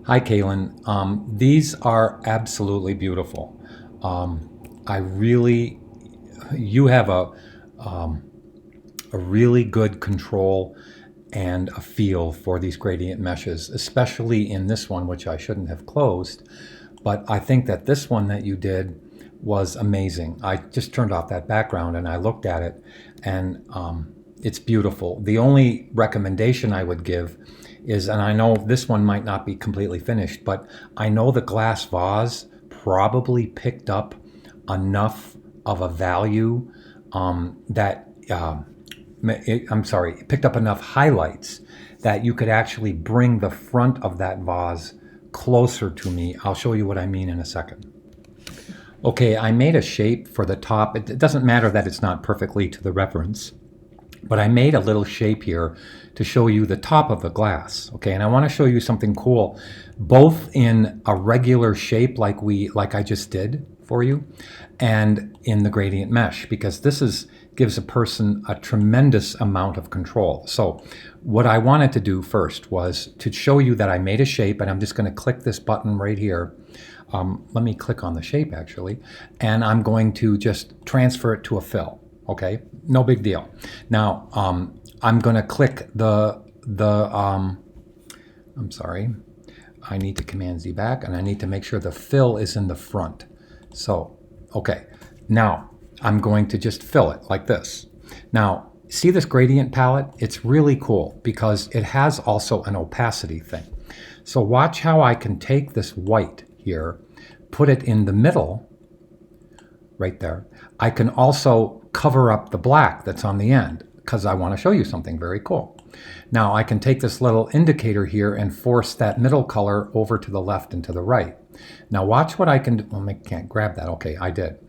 Hi, Kaylin. These are absolutely beautiful. I really, you have a really good control and a feel for these gradient meshes, especially in this one, which I shouldn't have closed. But I think that this one that you did was amazing. I just turned off that background and I looked at it, and it's beautiful. The only recommendation I would give is, and I know this one might not be completely finished, but I know the glass vase probably picked up enough of a value that I'm sorry, it picked up enough highlights that you could actually bring the front of that vase closer to me. I'll show you what I mean in a second. Okay, I made a shape for the top. It doesn't matter that it's not perfectly to the reference, but I made a little shape here to show you the top of the glass. Okay, and I want to show you something cool, both in a regular shape like I just did for you, and in the gradient mesh, because this gives a person a tremendous amount of control. So what I wanted to do first was to show you that I made a shape, and I'm just going to click this button right here. Let me click on the shape actually, and I'm going to just transfer it to a fill. Okay, no big deal. Now I'm going to click I'm sorry, I need to Command Z back, and I need to make sure the fill is in the front. So, okay, now I'm going to just fill it like this. Now, see this gradient palette? It's really cool because it has also an opacity thing. So watch how I can take this white here, put it in the middle, right there. I can also cover up the black that's on the end because I want to show you something very cool. Now I can take this little indicator here and force that middle color over to the left and to the right. Now watch what I can do. Well, I can't grab that. Okay, I did.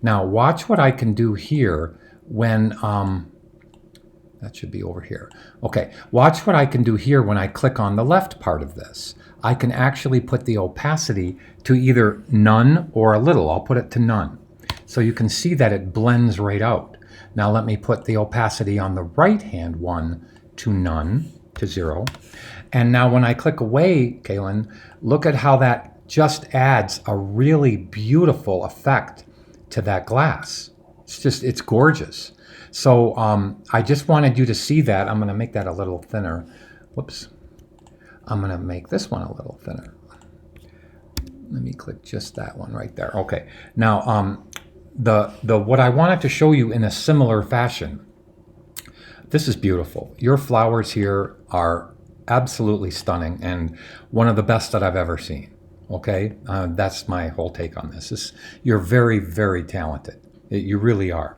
Now watch what I can do here when, that should be over here. Okay, watch what I can do here when I click on the left part of this. I can actually put the opacity to either none or a little. I'll put it to none. So you can see that it blends right out. Now let me put the opacity on the right hand one to none, to 0. And now when I click away, Kaylin, look at how that just adds a really beautiful effect to that glass. It's gorgeous. So I just wanted you to see that. I'm going to make that a little thinner. Whoops. I'm going to make this one a little thinner. Let me click just that one right there. Okay. Now what I wanted to show you in a similar fashion. This is beautiful. Your flowers here are absolutely stunning and one of the best that I've ever seen. Okay, that's my whole take on this. You're very, very talented. You really are.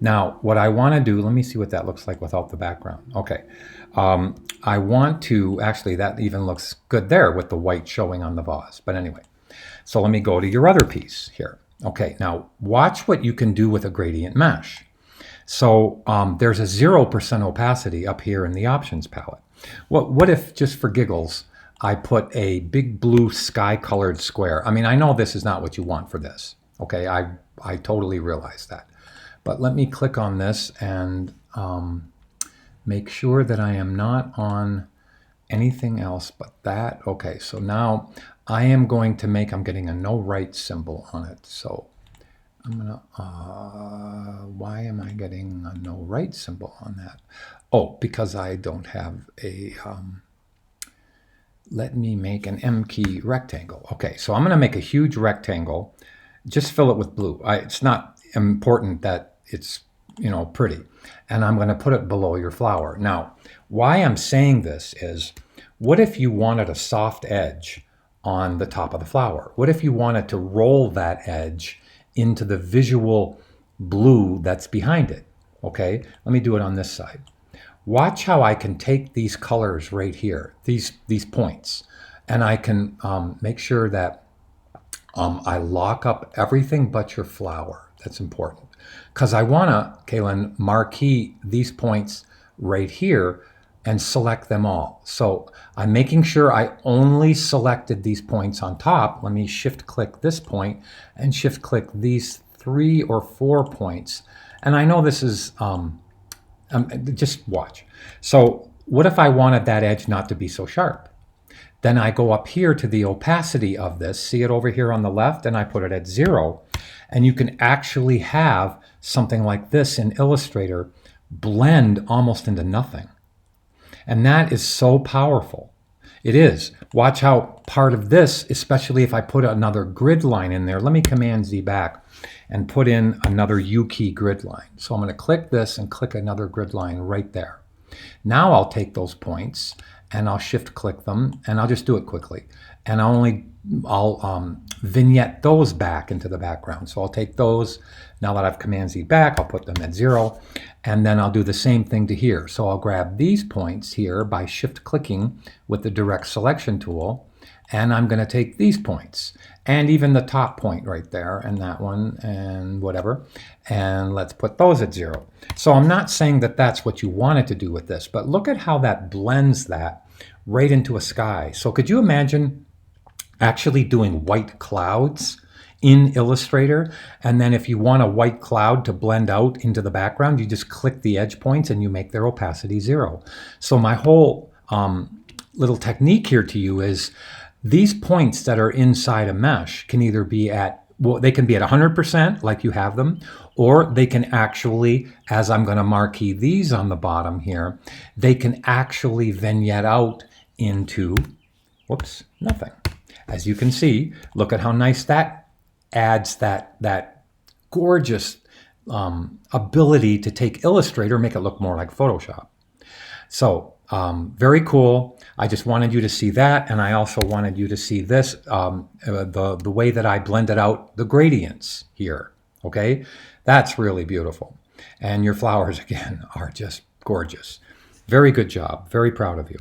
Now, what I want to do, let me see what that looks like without the background. Okay, I want to, actually that even looks good there with the white showing on the vase. But anyway, so let me go to your other piece here. Okay, now watch what you can do with a gradient mesh. So there's a 0% opacity up here in the options palette. What if, just for giggles, I put a big blue sky colored square? I mean, I know this is not what you want for this. Okay, I totally realize that. But let me click on this and make sure that I am not on anything else but that. Okay, so now I am going to make, I'm getting a no right symbol on it. So I'm gonna, why am I getting a no right symbol on that? Oh, because I don't have a, let me make an M key rectangle. Okay, so I'm gonna make a huge rectangle, just fill it with blue. It's not important that it's, pretty. And I'm gonna put it below your flower. Now, why I'm saying this is, what if you wanted a soft edge on the top of the flower? What if you wanted to roll that edge into the visual blue that's behind it? Okay, let me do it on this side. Watch how I can take these colors right here, these points, and I can make sure that I lock up everything but your flower. That's important because I want to, Kaylin, marquee these points right here and select them all. So I'm making sure I only selected these points on top. Let me shift click this point and shift click these 3 or 4 points. And I know this is, just watch. So what if I wanted that edge not to be so sharp? Then I go up here to the opacity of this, see it over here on the left, and I put it at 0. And you can actually have something like this in Illustrator blend almost into nothing. And that is so powerful. It is. Watch how part of this, especially if I put another grid line in there, let me Command Z back and put in another U key grid line. So I'm going to click this and click another grid line right there. Now I'll take those points and I'll shift click them, and I'll just do it quickly. And I'll vignette those back into the background. So I'll take those, now that I've Command Z back, I'll put them at 0, and then I'll do the same thing to here. So I'll grab these points here by shift clicking with the direct selection tool, and I'm going to take these points, and even the top point right there, and that one, and whatever, and let's put those at 0. So I'm not saying that that's what you wanted to do with this, but look at how that blends that right into a sky. So could you imagine actually doing white clouds in Illustrator, and then if you want a white cloud to blend out into the background, you just click the edge points and you make their opacity 0. So my whole little technique here to you is these points that are inside a mesh can either be at, well, they can be at 100% like you have them, or they can actually, as I'm going to marquee these on the bottom here, they can actually vignette out into, whoops, nothing. As you can see, look at how nice that adds that gorgeous ability to take Illustrator, make it look more like Photoshop. So very cool. I just wanted you to see that, and I also wanted you to see this, the way that I blended out the gradients here. Okay, that's really beautiful. And your flowers, again, are just gorgeous. Very good job. Very proud of you.